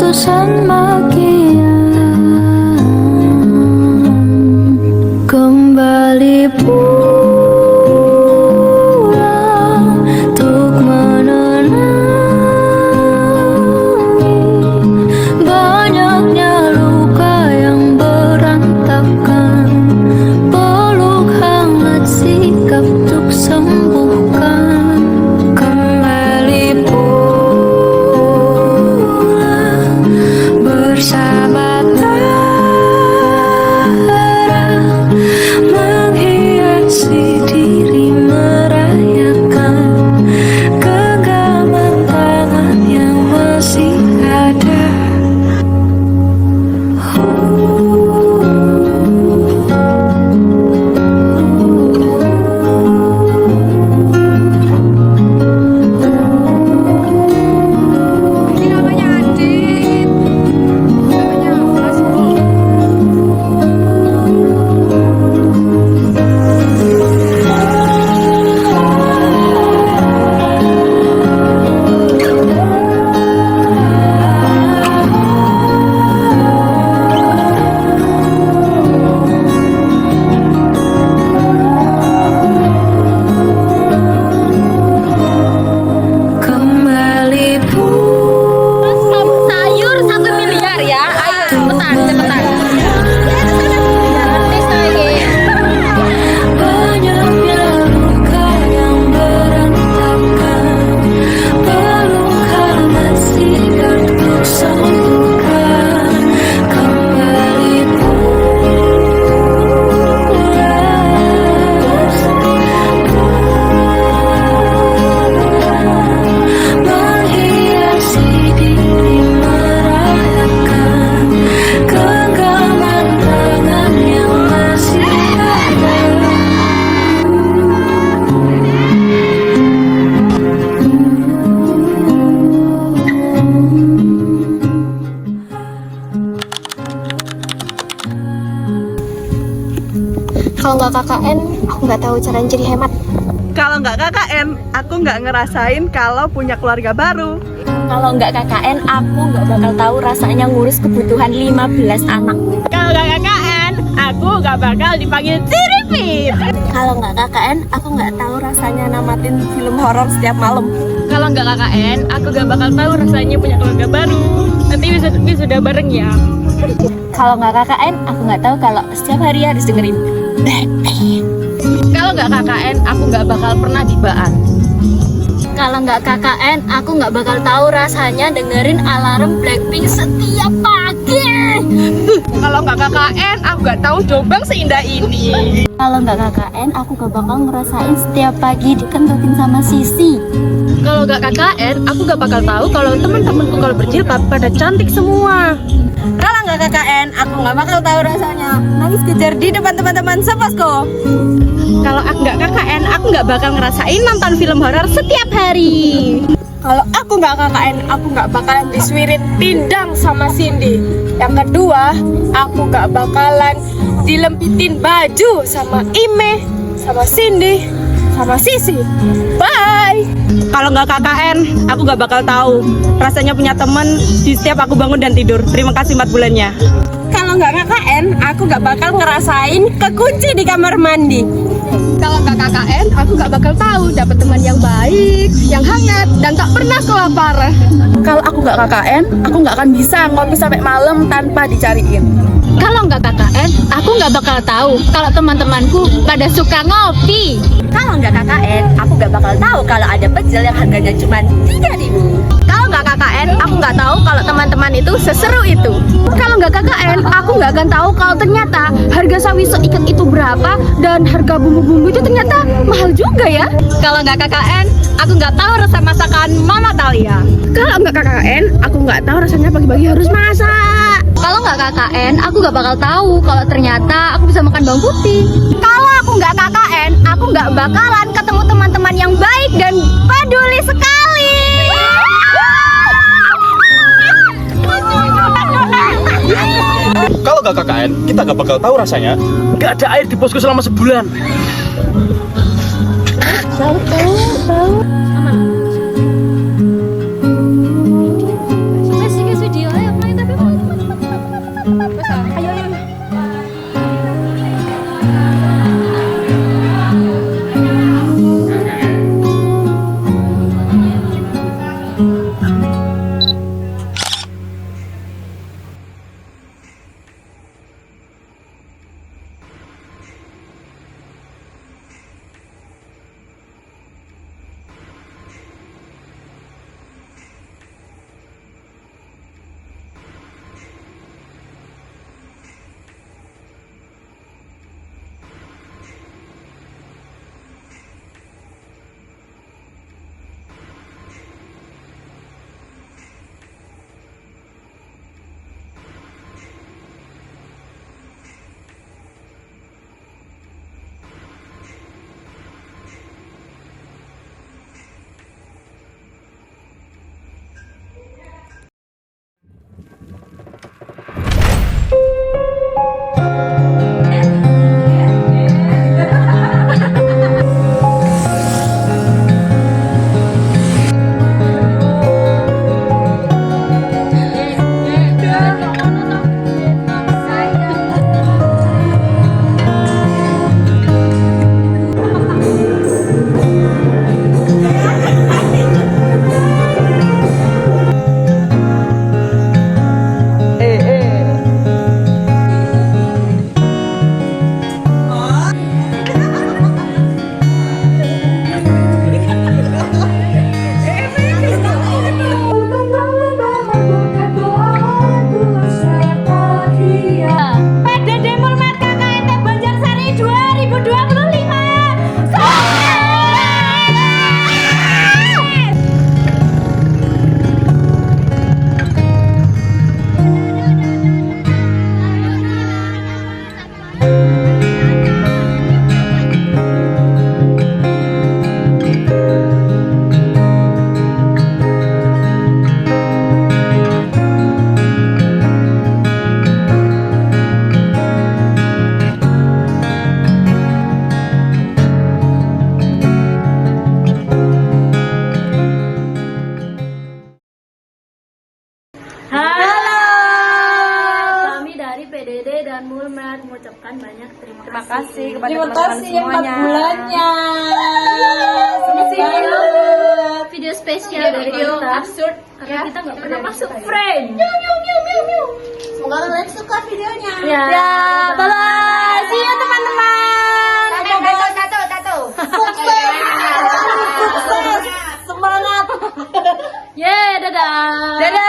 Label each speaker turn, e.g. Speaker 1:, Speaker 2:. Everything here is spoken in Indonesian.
Speaker 1: ratusan makian kembali pulang untuk menenangi banyaknya luka yang berantakan, peluk hangat sikap untuk sembuhkan. Kembali pulang bersama terang, menghiasi diri, merayakan genggaman tangan yang masih ada. Kembali pulang
Speaker 2: Sayur 1 miliar ya. Ayo cepetan.
Speaker 1: banyaknya luka yang berantakan, peluk hangat sikap untuk sembuhkan. Kembali pulang, menghiasi diri, merayakan genggaman tangan yang masih ada.
Speaker 3: Kalau nggak KKN, aku nggak tahu cara jadi hemat.
Speaker 4: Kalau nggak KKN, aku nggak ngerasain kalau punya keluarga baru.
Speaker 3: Kalau nggak KKN, aku nggak bakal tahu rasanya ngurus kebutuhan 15 anak.
Speaker 2: Kalau nggak KKN, aku nggak bakal dipanggil Ciripit.
Speaker 3: Kalau nggak KKN, aku nggak tahu rasanya namatin film horor setiap malam.
Speaker 2: Kalau nggak KKN, aku nggak bakal tahu rasanya punya keluarga baru. Nanti wisuda bareng ya.
Speaker 3: Kalau nggak KKN, aku nggak tahu kalau setiap hari harus dengerin Blackpink.
Speaker 2: Kalau nggak KKN, aku nggak bakal pernah dibaan.
Speaker 3: Kalau nggak KKN, aku nggak bakal tahu rasanya dengerin alarm Blackpink setiap pagi.
Speaker 2: Kalau nggak KKN, aku nggak tahu Jombang seindah ini.
Speaker 3: Kalau nggak KKN, aku nggak bakal ngerasain setiap pagi dikentutin sama Sisi.
Speaker 2: Kalau nggak KKN, aku nggak bakal tahu kalau teman-temanku kalau berjilbab pada cantik semua.
Speaker 3: Kalau nggak KKN, aku nggak bakal tahu rasanya nangis kejar di depan teman-teman sepasko.
Speaker 2: Kalau aku nggak KKN, aku nggak bakal ngerasain nonton film horor setiap hari.
Speaker 3: Kalau aku nggak KKN, aku nggak bakalan disuirin Tindang sama Cindy. Yang kedua, aku nggak bakalan dilempitin baju sama Ime, sama Cindy, sama Sisi. Bye.
Speaker 4: Kalau nggak KKN, aku nggak bakal tahu rasanya punya temen di setiap aku bangun dan tidur. Terima kasih 4 bulannya.
Speaker 3: Kalau nggak KKN, aku nggak bakal ngerasain kekunci di kamar mandi.
Speaker 2: Kalau nggak KKN, aku nggak bakal tahu dapat teman yang baik, yang hangat, dan tak pernah kelaparan.
Speaker 4: Kalau aku nggak KKN, aku nggak akan bisa ngopi sampai malam tanpa dicariin.
Speaker 2: Kalau nggak KKN, aku nggak bakal tahu kalau teman-temanku pada suka ngopi.
Speaker 3: Kalau nggak KKN, aku nggak bakal tahu kalau ada pecel yang harganya cuma 3.000.
Speaker 2: Kalau nggak KKN, aku nggak tahu kalau teman-teman itu seseru itu. Kalau nggak KKN, aku nggak akan tahu kalau ternyata harga sawi seikat itu berapa dan harga bumbu-bumbu itu ternyata mahal juga ya. Kalau nggak KKN, aku nggak tahu rasa masakan Mama Talia.
Speaker 4: Kalau nggak KKN, aku nggak tahu rasanya pagi-pagi harus masak.
Speaker 2: Kalau nggak KKN, aku nggak bakal tahu kalau ternyata aku bisa makan bawang putih. Kalau aku nggak KKN, aku nggak bakalan ketemu teman-teman yang baik dan peduli sekali.
Speaker 5: Kalau nggak KKN, kita nggak bakal tahu rasanya nggak ada air di posku selama sebulan.
Speaker 2: Masih ke video ya,
Speaker 1: dan Mulmet mengucapkan banyak terima
Speaker 4: Terima
Speaker 1: kasih.
Speaker 4: kasih kepada
Speaker 3: Terima
Speaker 4: teman-teman
Speaker 3: kasih 4
Speaker 4: semuanya.
Speaker 3: bulannya.
Speaker 1: Video spesial dari kita absurd karena kita nggak pernah masuk frame. Semoga kalian suka videonya.
Speaker 3: Ya, bye. See you teman-teman.
Speaker 1: Tato.
Speaker 3: Sukses. Semangat.
Speaker 1: Yeay, dadah.
Speaker 3: Dadah.